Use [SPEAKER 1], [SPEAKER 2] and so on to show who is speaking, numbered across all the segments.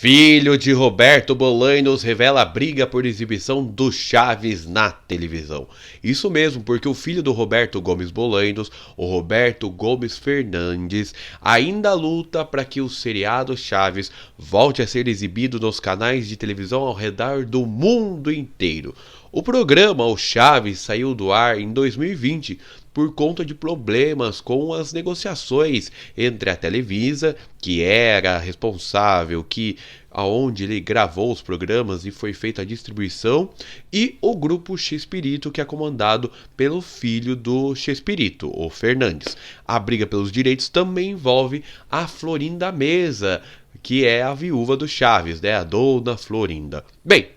[SPEAKER 1] Filho de Roberto Bolanhos revela briga por exibição do Chaves na televisão. Isso mesmo, porque o filho do Roberto Gomes Bolanhos, o Roberto Gomes Fernandes, ainda luta para que o seriado Chaves volte a ser exibido nos canais de televisão ao redor do mundo inteiro. O programa O Chaves saiu do ar em 2020 por conta de problemas com as negociações entre a Televisa, que era responsável aonde ele gravou os programas e foi feita a distribuição, e o grupo Chespirito, que é comandado pelo filho do Chespirito, o Fernandes. A briga pelos direitos também envolve a Florinda Mesa, que é a viúva do Chaves, né? A dona Florinda. Bem,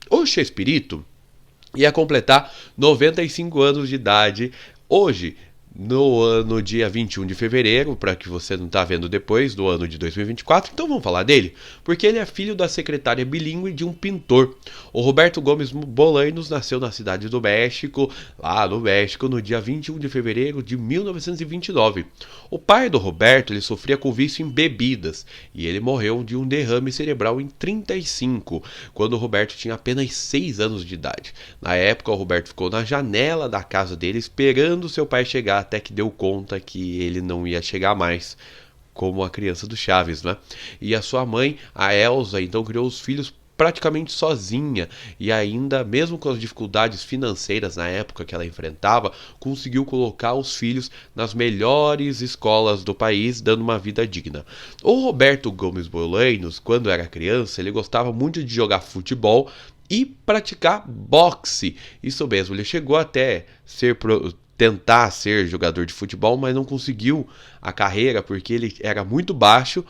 [SPEAKER 1] o Chespirito ia completar 95 anos de idade hoje, no dia 21 de fevereiro, para que você não está vendo depois, do ano de 2024. Então vamos falar dele, porque ele é filho da secretária bilíngue de um pintor. O Roberto Gomes Bolanhos nasceu na cidade do México, lá no México, no dia 21 de fevereiro de 1929. O pai do Roberto, ele sofria com vício em bebidas, e ele morreu de um derrame cerebral em 35, quando o Roberto tinha apenas 6 anos de idade. Na época, o Roberto ficou na janela da casa dele, esperando seu pai chegar, até que deu conta que ele não ia chegar mais, como a criança do Chaves, né? E a sua mãe, a Elza, então criou os filhos praticamente sozinha, e ainda, mesmo com as dificuldades financeiras na época que ela enfrentava, conseguiu colocar os filhos nas melhores escolas do país, dando uma vida digna. O Roberto Gomes Bolanhos, quando era criança, ele gostava muito de jogar futebol e praticar boxe. Isso mesmo, ele chegou até tentar ser jogador de futebol, mas não conseguiu a carreira porque ele era muito baixo,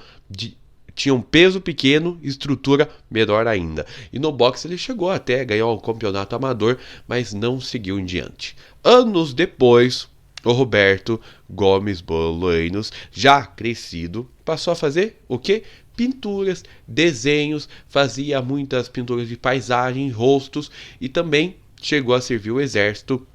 [SPEAKER 1] tinha um peso pequeno, estrutura menor ainda. E no boxe ele chegou até ganhar um campeonato amador, mas não seguiu em diante. Anos depois, o Roberto Gomes Bolanhos, já crescido, passou a fazer o quê? Pinturas, desenhos, fazia muitas pinturas de paisagem, rostos, e também chegou a servir o exército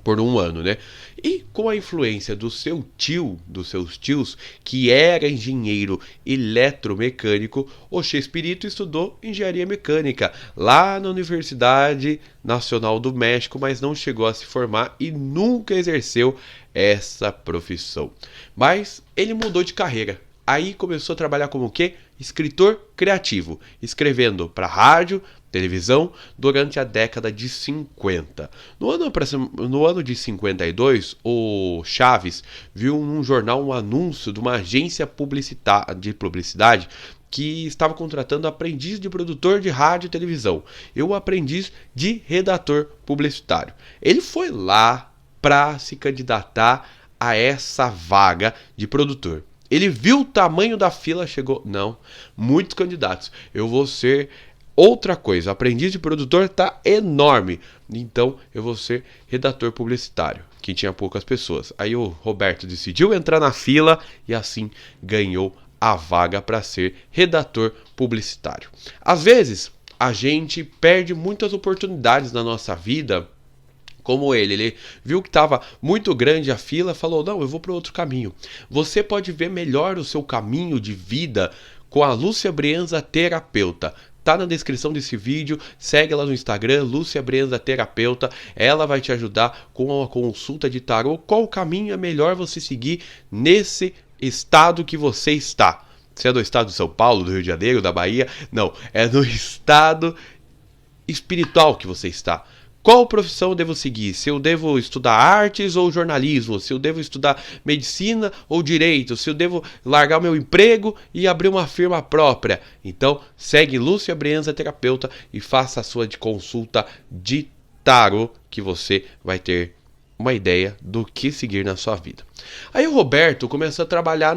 [SPEAKER 1] por um ano, né? E com a influência do seu tio, dos seus tios, que era engenheiro eletromecânico, o Chespirito estudou engenharia mecânica lá na Universidade Nacional do México, mas não chegou a se formar e nunca exerceu essa profissão. Mas ele mudou de carreira. Aí começou a trabalhar como o quê? Escritor criativo, escrevendo para rádio, televisão, durante a década de 50. No ano de 52, o Chaves viu num jornal um anúncio de uma agência de publicidade que estava contratando aprendiz de produtor de rádio e televisão e o aprendiz de redator publicitário. Ele foi lá para se candidatar a essa vaga de produtor. Ele viu o tamanho da fila, chegou... Não, muitos candidatos. Eu vou ser outra coisa. Aprendiz de produtor tá enorme. Então, eu vou ser redator publicitário, que tinha poucas pessoas. Aí o Roberto decidiu entrar na fila e assim ganhou a vaga para ser redator publicitário. Às vezes, a gente perde muitas oportunidades na nossa vida. Como ele viu que estava muito grande a fila, falou, não, eu vou para outro caminho. Você pode ver melhor o seu caminho de vida com a Lúcia Brienza Terapeuta. Tá na descrição desse vídeo, segue ela no Instagram, Lúcia Brienza Terapeuta. Ela vai te ajudar com uma consulta de tarô, qual caminho é melhor você seguir nesse estado que você está. Se é do estado de São Paulo, do Rio de Janeiro, da Bahia, não, é no estado espiritual que você está. Qual profissão eu devo seguir? Se eu devo estudar artes ou jornalismo? Se eu devo estudar medicina ou direito? Se eu devo largar o meu emprego e abrir uma firma própria? Então, segue Lúcia Brienza Terapeuta e faça a sua consulta de tarô, que você vai ter uma ideia do que seguir na sua vida. Aí o Roberto começou a trabalhar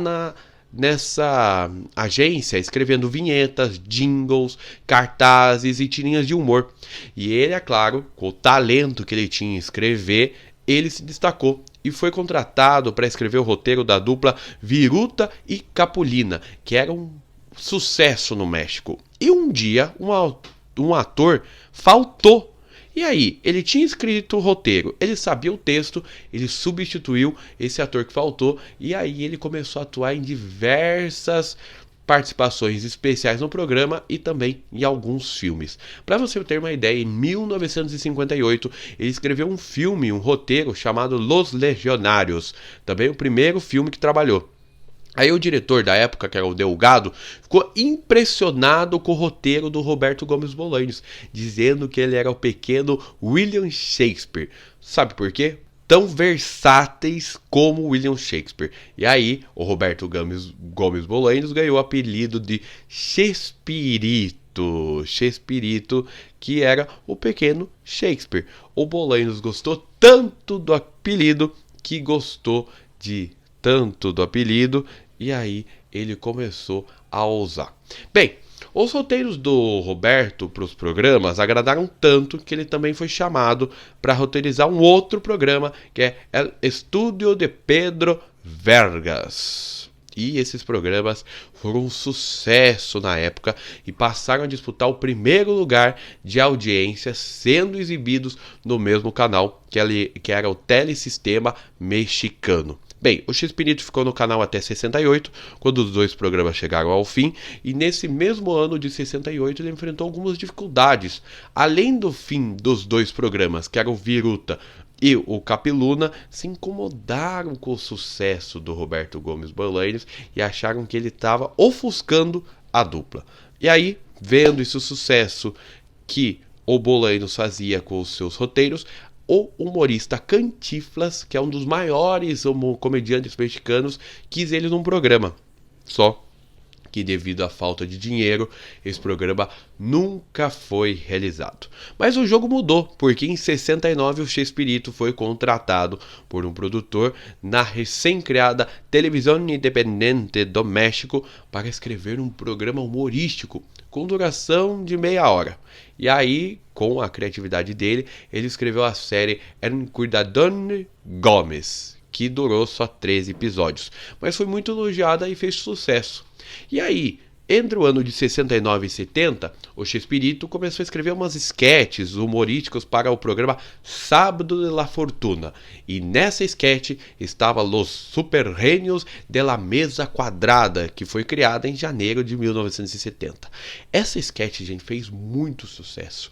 [SPEAKER 1] nessa agência, escrevendo vinhetas, jingles, cartazes e tirinhas de humor. E ele, é claro, com o talento que ele tinha em escrever, ele se destacou e foi contratado para escrever o roteiro da dupla Viruta e Capulina, que era um sucesso no México. E um dia, um ator faltou. E aí, ele tinha escrito o roteiro, ele sabia o texto, ele substituiu esse ator que faltou, e aí ele começou a atuar em diversas participações especiais no programa e também em alguns filmes. Para você ter uma ideia, em 1958 ele escreveu um filme, um roteiro chamado Los Legionários, também o primeiro filme que trabalhou. Aí o diretor da época, que era o Delgado, ficou impressionado com o roteiro do Roberto Gomes Bolanhos, dizendo que ele era o pequeno William Shakespeare. Sabe por quê? Tão versáteis como William Shakespeare. E aí, o Roberto Gomes Bolanhos ganhou o apelido de Chespirito, que era o pequeno Shakespeare. O Bolanhos gostou tanto do apelido que gostou de tanto do apelido, e aí ele começou a usar. Bem, os roteiros do Roberto para os programas agradaram tanto que ele também foi chamado para roteirizar um outro programa, que é El Estudio de Pedro Vergas. E esses programas foram um sucesso na época e passaram a disputar o primeiro lugar de audiência, sendo exibidos no mesmo canal que era o Telesistema Mexicano. Bem, o Chespirito ficou no canal até 68, quando os dois programas chegaram ao fim, e nesse mesmo ano de 68 ele enfrentou algumas dificuldades. Além do fim dos dois programas, que eram o Viruta e o Capiluna, se incomodaram com o sucesso do Roberto Gomes Bolanhos e acharam que ele estava ofuscando a dupla. E aí, vendo esse sucesso que o Bolanhos fazia com os seus roteiros, o humorista Cantinflas, que é um dos maiores comediantes mexicanos, quis ele num programa. Só que devido à falta de dinheiro, esse programa nunca foi realizado. Mas o jogo mudou, porque em 69 o Chespirito foi contratado por um produtor na recém-criada Televisão Independente do México para escrever um programa humorístico com duração de meia hora. E aí, com a criatividade dele, ele escreveu a série El Cuidadón Gómez, que durou só 13 episódios, mas foi muito elogiada e fez sucesso. E aí, entre o ano de 69 e 70, o Chespirito começou a escrever umas sketches humorísticos para o programa Sábado de la Fortuna. E nessa sketch estava Los Supergênios de la Mesa Quadrada, que foi criada em janeiro de 1970. Essa sketch, gente, fez muito sucesso,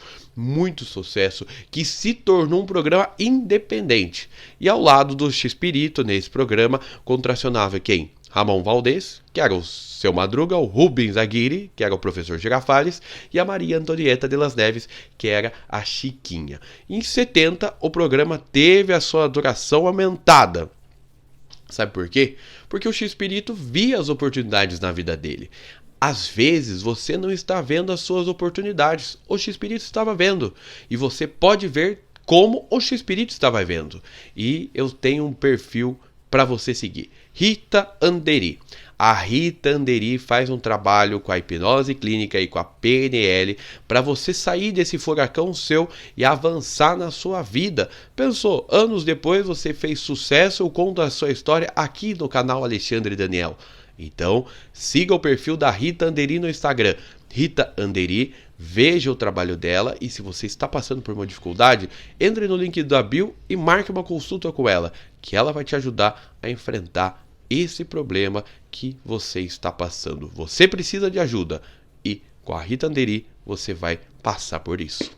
[SPEAKER 1] que se tornou um programa independente. E ao lado do Chespirito, nesse programa, contracionava quem? Ramon Valdez, que era o Seu Madruga, o Rubens Aguirre, que era o professor Girafales, e a Maria Antonieta de las Neves, que era a Chiquinha. Em 70, o programa teve a sua duração aumentada. Sabe por quê? Porque o Chespirito via as oportunidades na vida dele. Às vezes você não está vendo as suas oportunidades, o Chespirito estava vendo, e você pode ver como o Chespirito estava vendo. E eu tenho um perfil para você seguir. Rita Anderi. A Rita Anderi faz um trabalho com a hipnose clínica e com a PNL para você sair desse furacão seu e avançar na sua vida. Pensou, anos depois você fez sucesso, eu conto a sua história aqui no canal Alexandre Daniel. Então, siga o perfil da Rita Anderi no Instagram. Rita Anderi, veja o trabalho dela e se você está passando por uma dificuldade, entre no link da bio e marque uma consulta com ela, que ela vai te ajudar a enfrentar esse problema que você está passando. Você precisa de ajuda e com a Rita Anderi você vai passar por isso.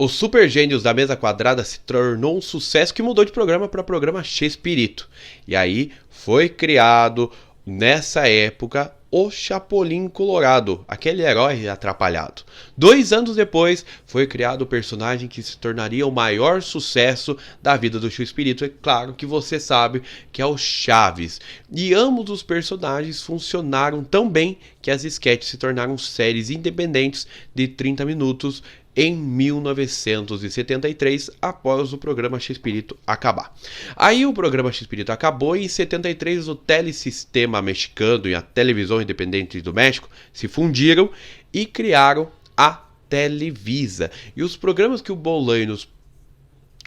[SPEAKER 1] Os Super Gênios da Mesa Quadrada se tornou um sucesso que mudou de programa para programa Chespirito. E aí foi criado, nessa época, o Chapolin Colorado, aquele herói atrapalhado. 2 anos depois, foi criado o personagem que se tornaria o maior sucesso da vida do Chespirito. É claro que você sabe que é o Chaves. E ambos os personagens funcionaram tão bem que as sketches se tornaram séries independentes de 30 minutos em 1973, após o programa Chespirito acabar. Aí o programa Chespirito acabou e em 73 o Telesistema Mexicano e a Televisão Independente do México se fundiram e criaram a Televisa. E os programas que o Bolanhos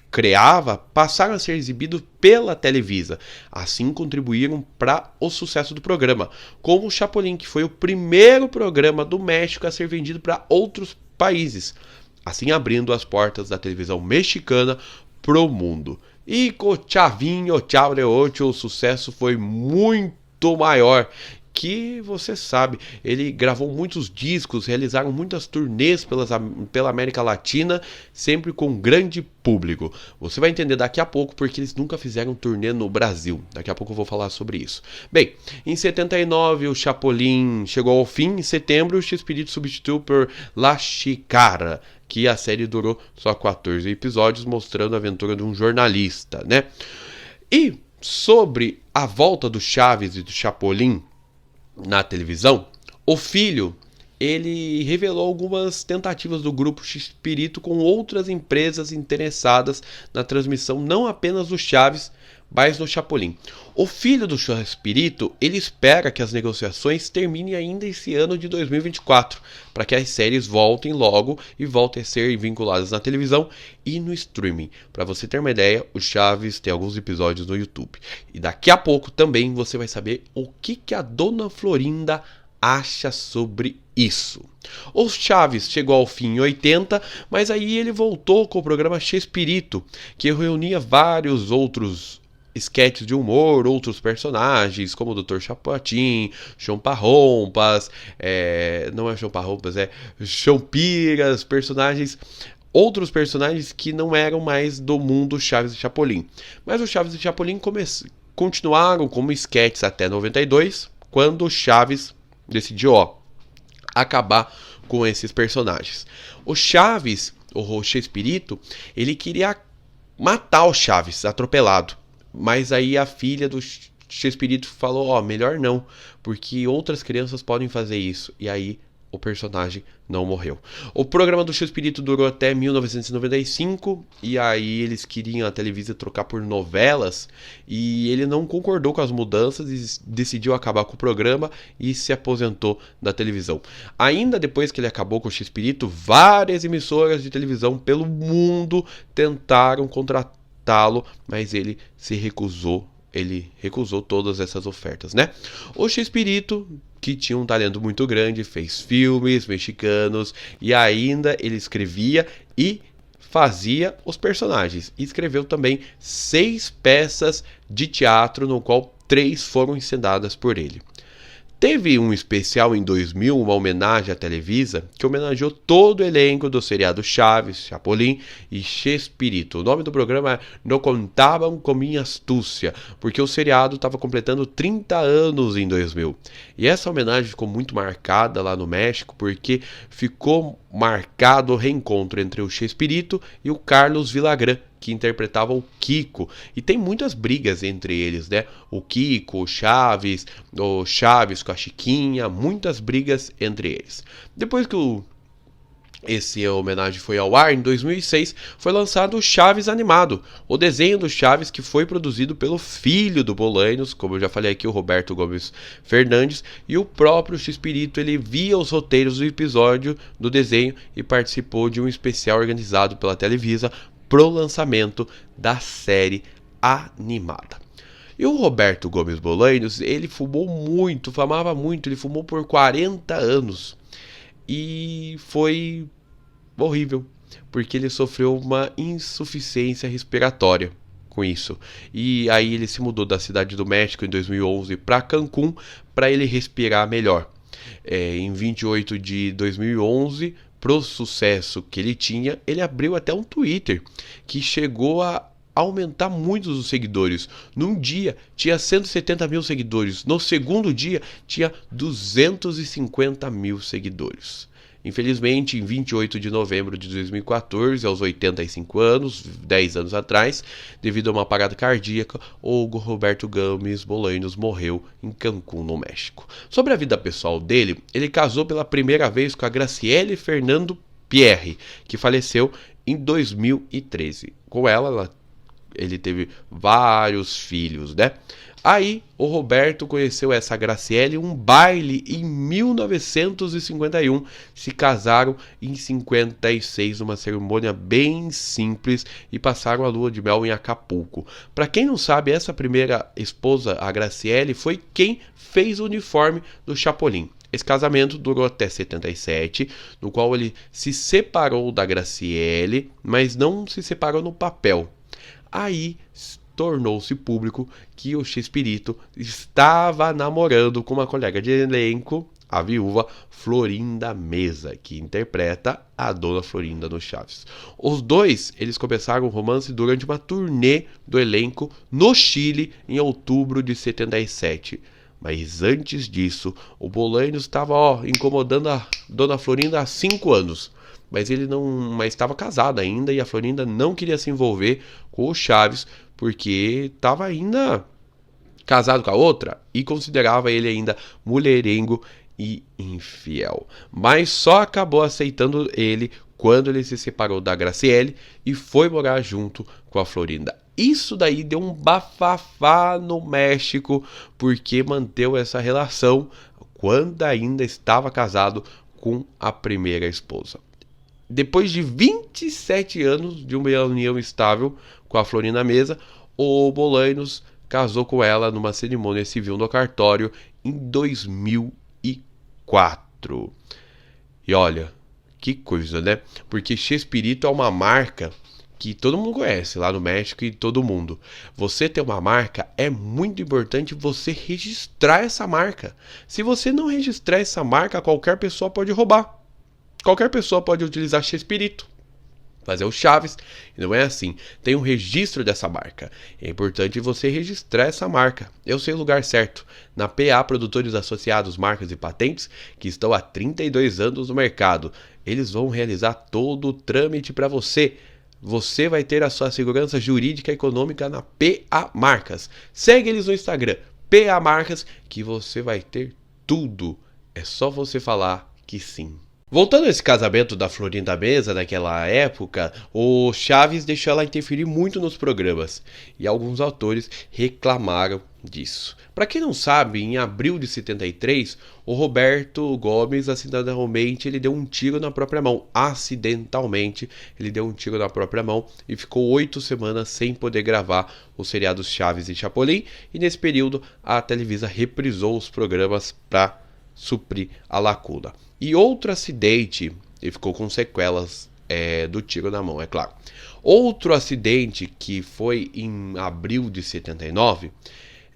[SPEAKER 1] criava passaram a ser exibidos pela Televisa. Assim contribuíram para o sucesso do programa, como o Chapolin, que foi o primeiro programa do México a ser vendido para outros países, assim abrindo as portas da televisão mexicana pro mundo. E com Chavinho, Chavo de Ocho, o sucesso foi muito maior que você sabe, ele gravou muitos discos, realizaram muitas turnês pela América Latina, sempre com grande público. Você vai entender daqui a pouco porque eles nunca fizeram turnê no Brasil. Daqui a pouco eu vou falar sobre isso. Bem, em 79 o Chapolin chegou ao fim. Em setembro o Chespirito substituiu por La Chicara, que a série durou só 14 episódios, mostrando a aventura de um jornalista, né? E sobre a volta do Chaves e do Chapolin na televisão, o filho, ele revelou algumas tentativas do grupo Chespirito com outras empresas interessadas na transmissão não apenas do Chaves, mas do Chapolin. O filho do Chespirito, ele espera que as negociações terminem ainda esse ano de 2024, para que as séries voltem logo e voltem a ser vinculadas na televisão e no streaming. Para você ter uma ideia, o Chaves tem alguns episódios no YouTube. E daqui a pouco também você vai saber o que a Dona Florinda acha sobre isso. O Chaves chegou ao fim em 80, mas aí ele voltou com o programa Chespirito, que reunia vários outros sketches de humor, outros personagens, como o Dr. Chapatin, Chomparrompas, não é Chomparrompas, é Chompiras, outros personagens que não eram mais do mundo Chaves e Chapolin. Mas o Chaves e Chapolin continuaram como sketches até 92, quando o Chaves decidiu acabar com esses personagens. O Chaves, o Chespirito, ele queria matar o Chaves atropelado. Mas aí a filha do Chespirito falou, melhor não, porque outras crianças podem fazer isso. E aí o personagem não morreu. O programa do Chespirito durou até 1995, e aí eles queriam a Televisa trocar por novelas, e ele não concordou com as mudanças e decidiu acabar com o programa e se aposentou da televisão. Ainda depois que ele acabou com o Chespirito, várias emissoras de televisão pelo mundo tentaram contratá-lo, mas ele se recusou. Ele recusou todas essas ofertas, né? O Chespirito, que tinha um talento muito grande, fez filmes mexicanos e ainda ele escrevia e fazia os personagens. E escreveu também 6 peças de teatro, no qual 3 foram encenadas por ele. Teve um especial em 2000, uma homenagem à Televisa, que homenageou todo o elenco do seriado Chaves, Chapolin e Chespirito. O nome do programa é Não Contavam com Minha Astúcia, porque o seriado estava completando 30 anos em 2000. E essa homenagem ficou muito marcada lá no México, porque ficou marcado o reencontro entre o Chespirito e o Carlos Villagrán, que interpretava o Kiko, e tem muitas brigas entre eles, né? O Kiko, o Chaves com a Chiquinha, muitas brigas entre eles. Depois que esse homenagem foi ao ar, em 2006, foi lançado o Chaves Animado, o desenho do Chaves que foi produzido pelo filho do Bolanhos, como eu já falei aqui, o Roberto Gomes Fernandes, e o próprio Chespirito, ele via os roteiros do episódio do desenho e participou de um especial organizado pela Televisa pro lançamento da série animada. E o Roberto Gomes Bolanhos, ele fumava muito, ele fumou por 40 anos. E foi horrível, porque ele sofreu uma insuficiência respiratória com isso. E aí ele se mudou da Cidade do México em 2011 para Cancún para ele respirar melhor. Em 28 de 2011, pro sucesso que ele tinha, ele abriu até um Twitter que chegou a aumentar muito os seguidores. Num dia tinha 170 mil seguidores, no segundo dia tinha 250 mil seguidores. Infelizmente, em 28 de novembro de 2014, aos 85 anos, 10 anos atrás, devido a uma parada cardíaca, o Roberto Gomes Bolanhos morreu em Cancún, no México. Sobre a vida pessoal dele, ele casou pela primeira vez com a Graciele Fernando Pierre, que faleceu em 2013. Com ela, ele teve vários filhos, né? Aí, o Roberto conheceu essa Graciele em um baile em 1951. Se casaram em 56, uma cerimônia bem simples, e passaram a lua de mel em Acapulco. Para quem não sabe, essa primeira esposa, a Graciele, foi quem fez o uniforme do Chapolin. Esse casamento durou até 77, no qual ele se separou da Graciele, mas não se separou no papel. Aí tornou-se público que o Chespirito estava namorando com uma colega de elenco, a viúva Florinda Meza, que interpreta a Dona Florinda no Chaves. Os dois, eles começaram o romance durante uma turnê do elenco no Chile em outubro de 77. Mas antes disso, o Bolanhos estava incomodando a Dona Florinda há 5 anos. Mas estava casado ainda e a Florinda não queria se envolver com o Chaves porque estava ainda casado com a outra e considerava ele ainda mulherengo e infiel. Mas só acabou aceitando ele quando ele se separou da Graciele e foi morar junto com a Florinda. Isso daí deu um bafafá no México porque manteve essa relação quando ainda estava casado com a primeira esposa. Depois de 27 anos de uma união estável com a Florinda Meza, o Bolanhos casou com ela numa cerimônia civil no cartório em 2004. E olha, que coisa, né? Porque Chespirito é uma marca que todo mundo conhece lá no México e todo mundo. Você ter uma marca, é muito importante você registrar essa marca. Se você não registrar essa marca, qualquer pessoa pode roubar. Qualquer pessoa pode utilizar Chespirito, fazer o Chaves, e não é assim. Tem um registro dessa marca. É importante você registrar essa marca. Eu sei o lugar certo. Na PA Produtores Associados, Marcas e Patentes, que estão há 32 anos no mercado. Eles vão realizar todo o trâmite para você. Você vai ter a sua segurança jurídica e econômica na PA Marcas. Segue eles no Instagram, PA Marcas, que você vai ter tudo. É só você falar que sim. Voltando a esse casamento da Florinda Meza naquela época, o Chaves deixou ela interferir muito nos programas e alguns autores reclamaram disso. Para quem não sabe, em abril de 73, o Roberto Gomes acidentalmente ele deu um tiro na própria mão. Acidentalmente, ele deu um tiro na própria mão e ficou 8 semanas sem poder gravar os seriados Chaves e Chapolin. E nesse período, a Televisa reprisou os programas para suprir a lacuna. E outro acidente, ele ficou com sequelas do tiro na mão, é claro. Outro acidente que foi em abril de 79,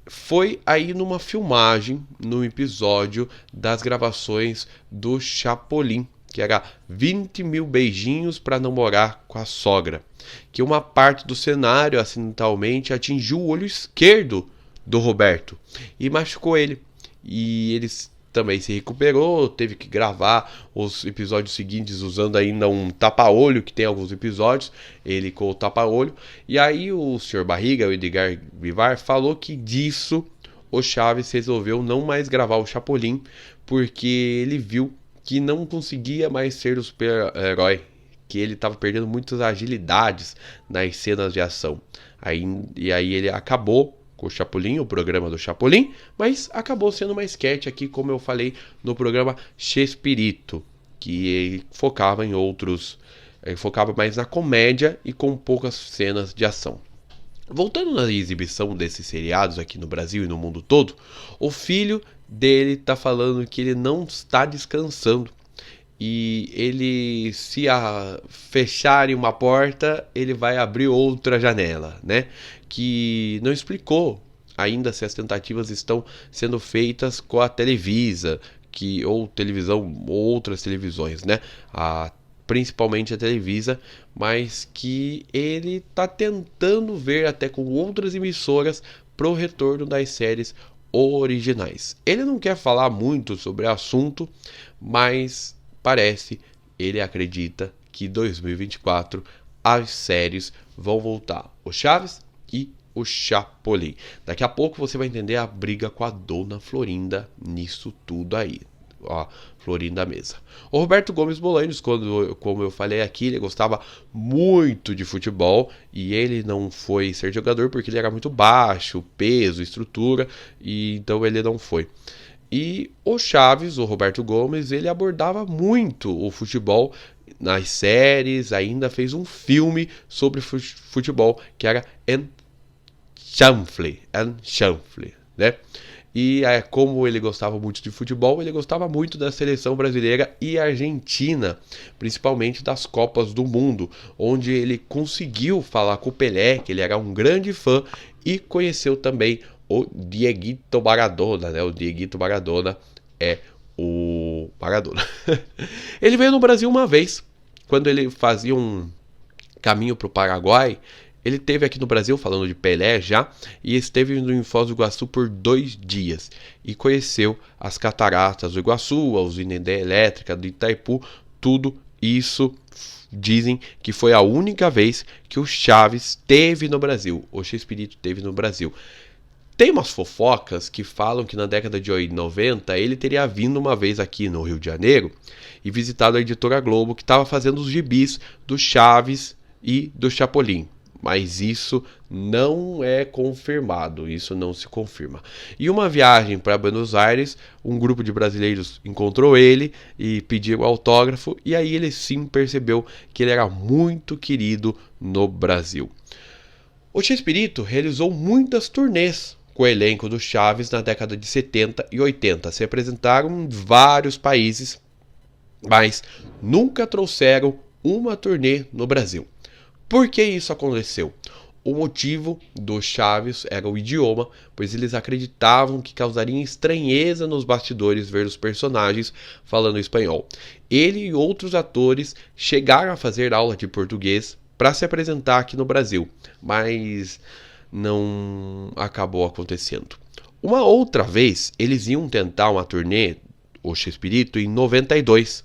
[SPEAKER 1] foi aí numa filmagem, num episódio das gravações do Chapolin, que era 20 mil beijinhos para não morar com a sogra. Que uma parte do cenário acidentalmente atingiu o olho esquerdo do Roberto e machucou ele. E eles também se recuperou, teve que gravar os episódios seguintes usando ainda um tapa-olho, que tem alguns episódios, ele com o tapa-olho. E aí o Sr. Barriga, o Edgar Vivar, falou que disso o Chaves resolveu não mais gravar o Chapolin, porque ele viu que não conseguia mais ser o super-herói, que ele estava perdendo muitas agilidades nas cenas de ação. E aí ele acabou com o Chapolin, o programa do Chapolin, mas acabou sendo uma sketch aqui, como eu falei, no programa Chespirito, que focava em outros, focava mais na comédia e com poucas cenas de ação. Voltando na exibição desses seriados aqui no Brasil e no mundo todo, o filho dele tá falando que ele não está descansando. E ele, se fecharem uma porta, ele vai abrir outra janela, né? Que não explicou ainda se as tentativas estão sendo feitas com a Televisa, ou televisão, ou outras televisões, né? Principalmente a Televisa, mas que ele está tentando ver até com outras emissoras pro retorno das séries originais. Ele não quer falar muito sobre o assunto, mas ele acredita que em 2024 as séries vão voltar. O Chaves e o Chapolin. Daqui a pouco você vai entender a briga com a Dona Florinda nisso tudo aí. Ó, Florinda Meza. O Roberto Gomes Bolanhos, como eu falei aqui, ele gostava muito de futebol e ele não foi ser jogador porque ele era muito baixo, peso, estrutura, e então ele não foi. E o Chaves, o Roberto Gomes, ele abordava muito o futebol nas séries, ainda fez um filme sobre futebol, que era En Chanfle, né? E como ele gostava muito de futebol, ele gostava muito da seleção brasileira e argentina, principalmente das Copas do Mundo, onde ele conseguiu falar com o Pelé, que ele era um grande fã, e conheceu também o Dieguito Maradona, né? O Dieguito Maradona é o Maradona. Ele veio no Brasil uma vez, quando ele fazia um caminho para o Paraguai. Ele esteve aqui no Brasil, falando de Pelé já, e esteve em Foz do Iguaçu por 2 dias. E conheceu as cataratas do Iguaçu, a usina elétrica do Itaipu, tudo isso dizem que foi a única vez que o Chaves esteve no Brasil. O Chespirito esteve no Brasil. Tem umas fofocas que falam que na década de 90 ele teria vindo uma vez aqui no Rio de Janeiro e visitado a editora Globo, que estava fazendo os gibis do Chaves e do Chapolin. Mas isso não é confirmado, isso não se confirma. E uma viagem para Buenos Aires, um grupo de brasileiros encontrou ele e pediu autógrafo, e aí ele sim percebeu que ele era muito querido no Brasil. O Chespirito realizou muitas turnês com o elenco do Chaves na década de 70 e 80. Se apresentaram em vários países, mas nunca trouxeram uma turnê no Brasil. Por que isso aconteceu? O motivo do Chaves era o idioma, pois eles acreditavam que causaria estranheza nos bastidores ver os personagens falando espanhol. Ele e outros atores chegaram a fazer aula de português para se apresentar aqui no Brasil, mas não acabou acontecendo. Uma outra vez, eles iam tentar uma turnê, o Chespirito, em 92,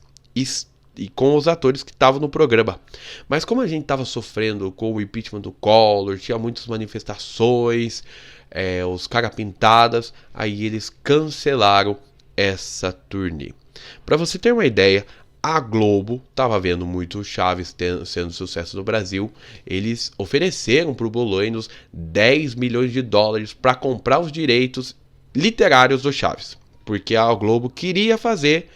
[SPEAKER 1] e com os atores que estavam no programa. Mas como a gente estava sofrendo com o impeachment do Collor, tinha muitas manifestações, os caras pintadas, aí eles cancelaram essa turnê. Para você ter uma ideia, a Globo estava vendo muito Chaves sendo sucesso no Brasil. Eles ofereceram para o Bolanhos 10 milhões de dólares para comprar os direitos literários do Chaves, porque a Globo queria fazer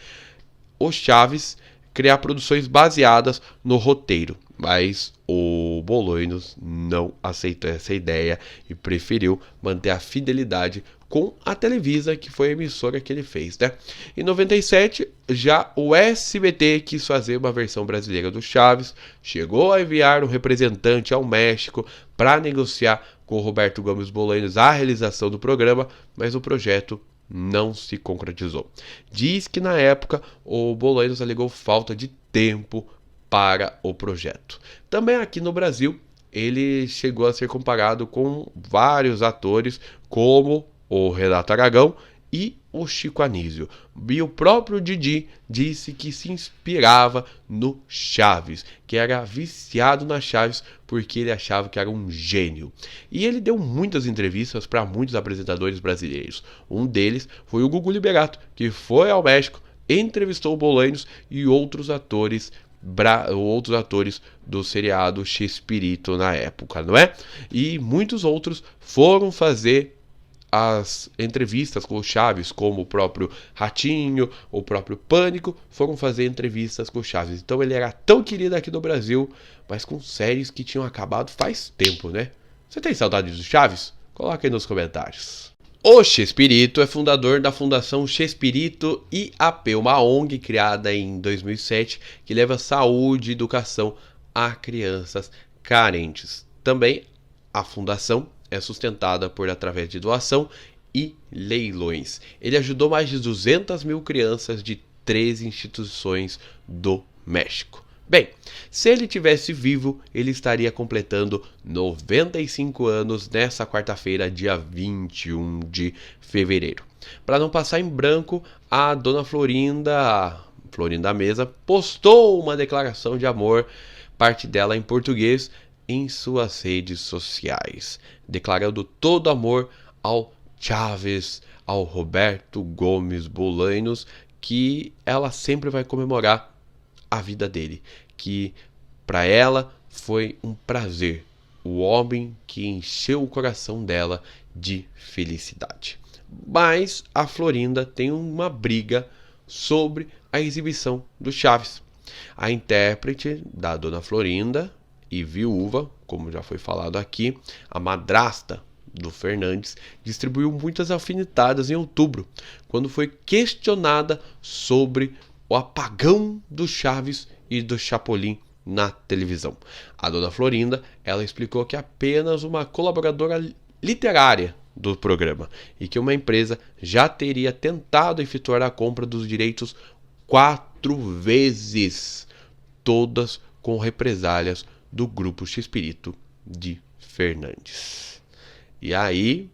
[SPEAKER 1] o Chaves criar produções baseadas no roteiro, mas o Bolanhos não aceitou essa ideia e preferiu manter a fidelidade com a Televisa, que foi a emissora que ele fez, né? Em 97, já o SBT quis fazer uma versão brasileira do Chaves, chegou a enviar um representante ao México para negociar com o Roberto Gomes Bolanhos a realização do programa, mas o projeto não se concretizou. Diz que na época o Bolanhos alegou falta de tempo para o projeto. Também aqui no Brasil, ele chegou a ser comparado com vários atores, como o Renato Aragão e o Chico Anísio. E o próprio Didi disse que se inspirava no Chaves, que era viciado na Chaves porque ele achava que era um gênio. E ele deu muitas entrevistas para muitos apresentadores brasileiros. Um deles foi o Gugu Liberato, que foi ao México, entrevistou o Bolanhos e outros atores do seriado Chespirito na época, não é? E muitos outros foram fazer as entrevistas com o Chaves, como o próprio Ratinho, o próprio Pânico, foram fazer entrevistas com o Chaves. Então ele era tão querido aqui no Brasil, mas com séries que tinham acabado faz tempo, né? Você tem saudade do Chaves? Coloca aí nos comentários. O Chespirito é fundador da Fundação Chespirito IAP, uma ONG criada em 2007 que leva saúde e educação a crianças carentes. Também a fundação é sustentada através de doação e leilões. Ele ajudou mais de 200 mil crianças de 13 instituições do México. Bem, se ele tivesse vivo, ele estaria completando 95 anos nessa quarta-feira, dia 21 de fevereiro. Para não passar em branco, a dona Florinda Mesa, postou uma declaração de amor, parte dela em português, em suas redes sociais, declarando todo amor ao Chaves, ao Roberto Gomes Bolanhos, que ela sempre vai comemorar a vida dele, que para ela foi um prazer, o homem que encheu o coração dela de felicidade. Mas a Florinda tem uma briga sobre a exibição do Chaves. A intérprete da dona Florinda e viúva, como já foi falado aqui, a madrasta do Fernandes, distribuiu muitas alfinetadas em outubro, quando foi questionada sobre o apagão do Chaves e do Chapolin na televisão. A dona Florinda, ela explicou que é apenas uma colaboradora literária do programa e que uma empresa já teria tentado efetuar a compra dos direitos 4 vezes, todas com represálias do Grupo X-Pirito de Fernandes. E aí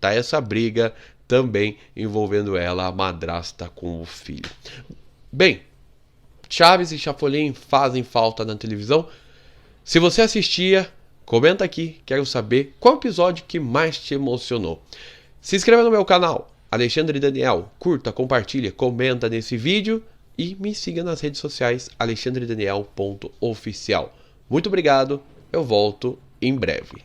[SPEAKER 1] tá essa briga também envolvendo ela, a madrasta, com o filho. Bem, Chaves e Chapolin fazem falta na televisão. Se você assistia, comenta aqui, quero saber qual episódio que mais te emocionou. Se inscreva no meu canal, Alexandre Daniel, curta, compartilha, comenta nesse vídeo e me siga nas redes sociais, alexandredaniel.oficial. Muito obrigado, eu volto em breve.